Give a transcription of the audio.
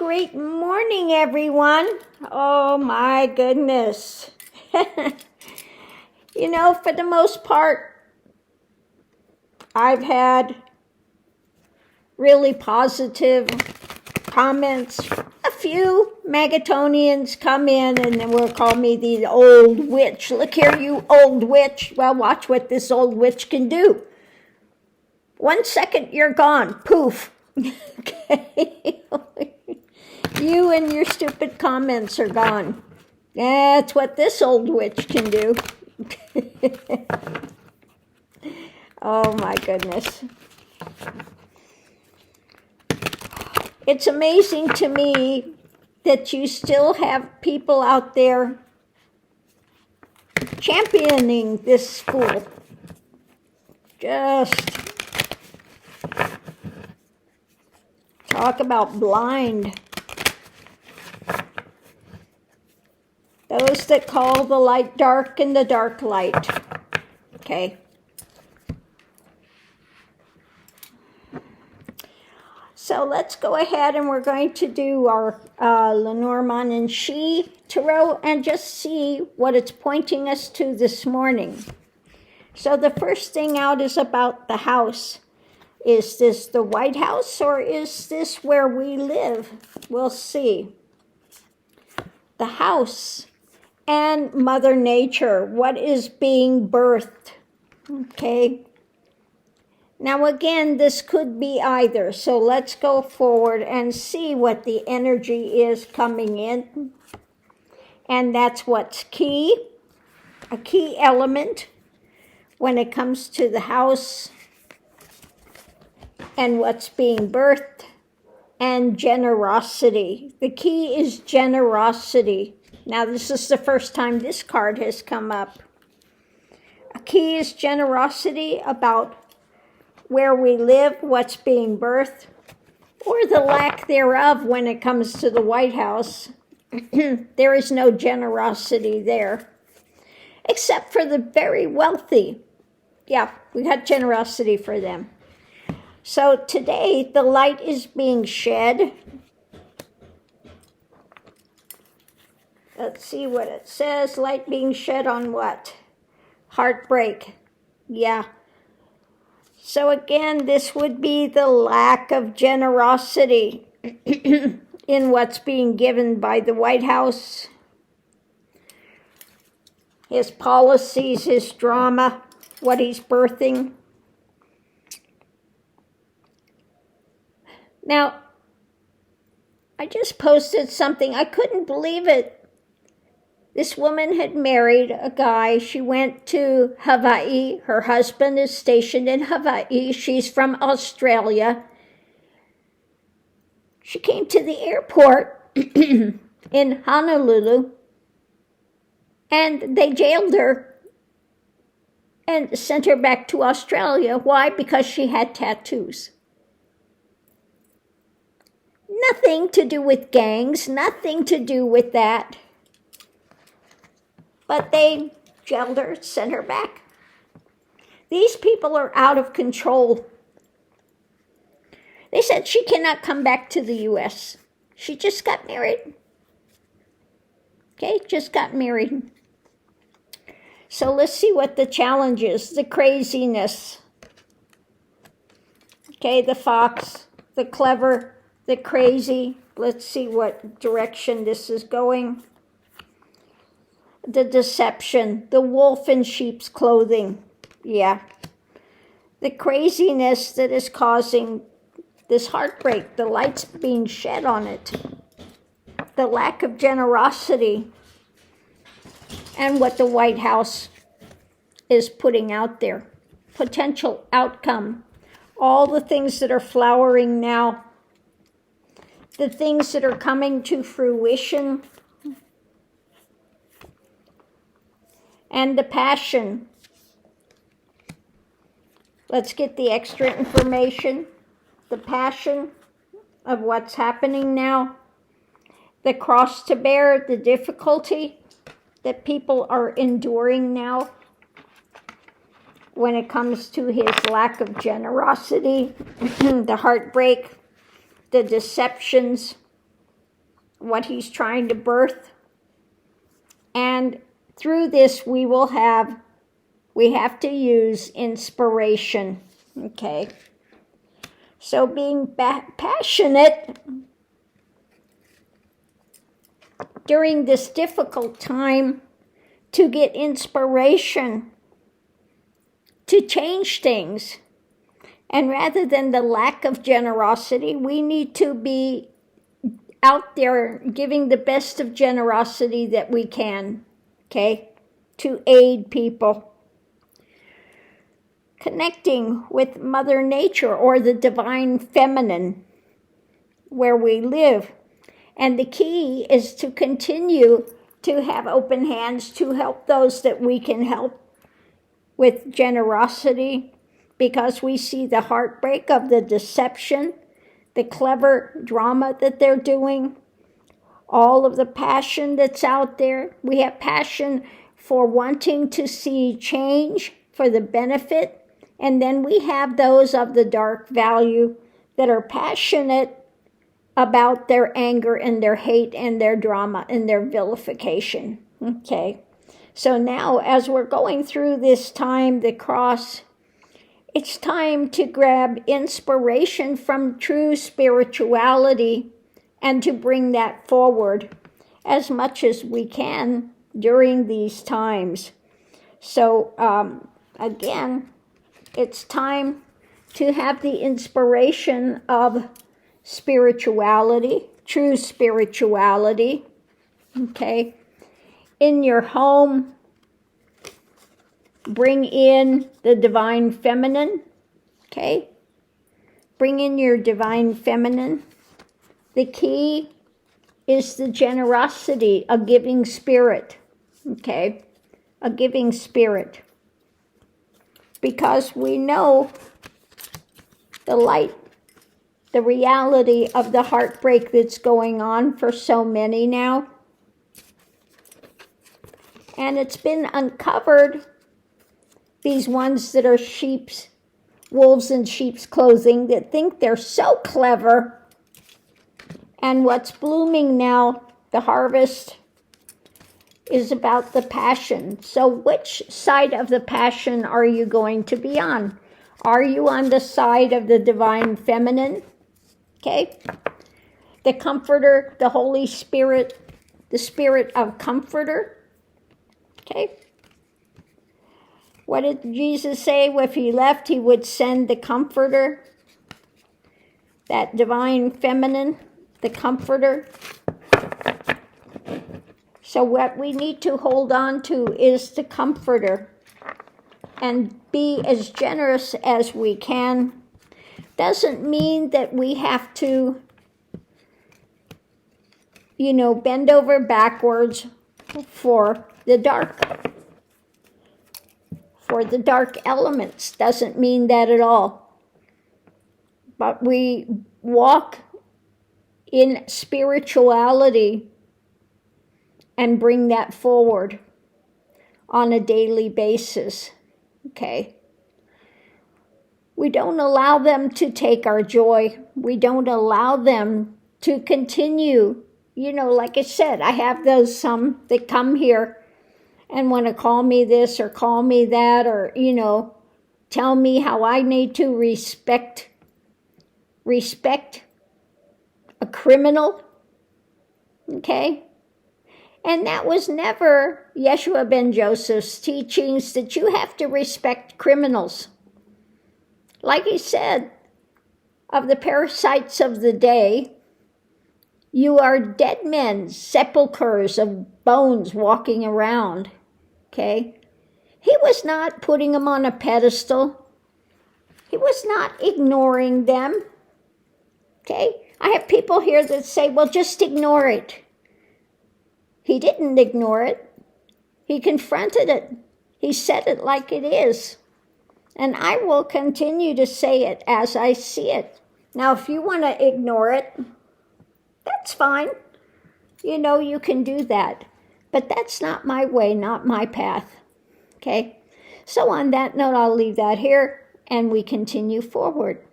Great morning, everyone. Oh my goodness. You know, for the most part, I've had really positive comments. A few Megatonians come in and then will call me the old witch. Look here, you old witch. Well, watch what this old witch can do. 1 second, you're gone. Poof. Okay. You and your stupid comments are gone. That's what this old witch can do. Oh my goodness. It's amazing to me that you still have people out there championing this school. Just talk about blind. Those that call the light dark and the dark light. Okay. So let's go ahead and we're going to do our Lenormand and She Tarot and just see what it's pointing us to this morning. So the first thing out is about the house. Is this the White House or is this where we live? We'll see. The house and Mother Nature. What is being birthed? Okay. Now again, this could be either. So let's go forward and see what the energy is coming in. And that's what's key. A key element when it comes to the house and what's being birthed and generosity. The key is generosity. Now this is the first time this card has come up. A key is generosity about where we live, what's being birthed, or the lack thereof when it comes to the White House. There is no generosity there, except for the very wealthy. Yeah, we got generosity for them. So today, the light is being shed. Let's see what it says. Light being shed on what? Heartbreak. Yeah. So again, this would be the lack of generosity in what's being given by the White House. His policies, his drama, what he's birthing. Now, I just posted something. I couldn't believe it. This woman had married a guy. She went to Hawaii. Her husband is stationed in Hawaii. She's from Australia. She came to the airport in Honolulu, and they jailed her and sent her back to Australia. Why? Because she had tattoos. Nothing to do with gangs, nothing to do with that. But they jailed her, sent her back. These people are out of control. They said she cannot come back to the U.S. She just got married. Okay, just got married. So let's see what the challenge is, the craziness. Okay, the fox, the clever, the crazy. Let's see what direction this is going. The deception, the wolf in sheep's clothing. Yeah. The craziness that is causing this heartbreak, the light's being shed on it. The lack of generosity and what the White House is putting out there. Potential outcome. All the things that are flowering now. The things that are coming to fruition. And the passion. Let's get the extra information. The passion of what's happening now. The cross to bear, the difficulty that people are enduring now when it comes to his lack of generosity, the heartbreak, the deceptions, what he's trying to birth. And through this, we have to use inspiration, okay? So being passionate during this difficult time to get inspiration to change things. And rather than the lack of generosity, we need to be out there giving the best of generosity that we can, okay, to aid people. Connecting with Mother Nature or the divine feminine where we live. And the key is to continue to have open hands to help those that we can help with generosity, because we see the heartbreak of the deception, the clever drama that they're doing, all of the passion that's out there. We have passion for wanting to see change for the benefit. And then we have those of the dark value that are passionate about their anger and their hate and their drama and their vilification. Okay. So now as we're going through this time, the cross, it's time to grab inspiration from true spirituality and to bring that forward as much as we can during these times. So again, it's time to have the inspiration of spirituality, true spirituality, okay? In your home, bring in the divine feminine, okay? Bring in your divine feminine. The key is the generosity, a giving spirit, okay? A giving spirit. Because we know the light, the reality of the heartbreak that's going on for so many now. And it's been uncovered, these ones that are wolves in sheep's clothing, that think they're so clever. And what's blooming now, the harvest, is about the passion. So which side of the passion are you going to be on? Are you on the side of the divine feminine? Okay? The comforter, the Holy Spirit, the spirit of comforter. Okay? What did Jesus say? If he left, he would send the comforter, that divine feminine, the comforter. So what we need to hold on to is the comforter and be as generous as we can. Doesn't mean that we have to, bend over backwards for the dark elements. Doesn't mean that at all. But we walk in spirituality and bring that forward on a daily basis, okay? We don't allow them to take our joy. We don't allow them to continue. Like I said, I have some that come here and want to call me this or call me that, or, tell me how I need to respect a criminal, okay? And that was never Yeshua ben Joseph's teachings, that you have to respect criminals. Like he said, of the parasites of the day, you are dead men, sepulchres of bones walking around, okay? He was not putting them on a pedestal. He was not ignoring them, okay? I have people here that say, well, just ignore it. He didn't ignore it. He confronted it. He said it like it is. And I will continue to say it as I see it. Now, if you want to ignore it, that's fine. You can do that. But that's not my way, not my path. Okay? So on that note, I'll leave that here, and we continue forward.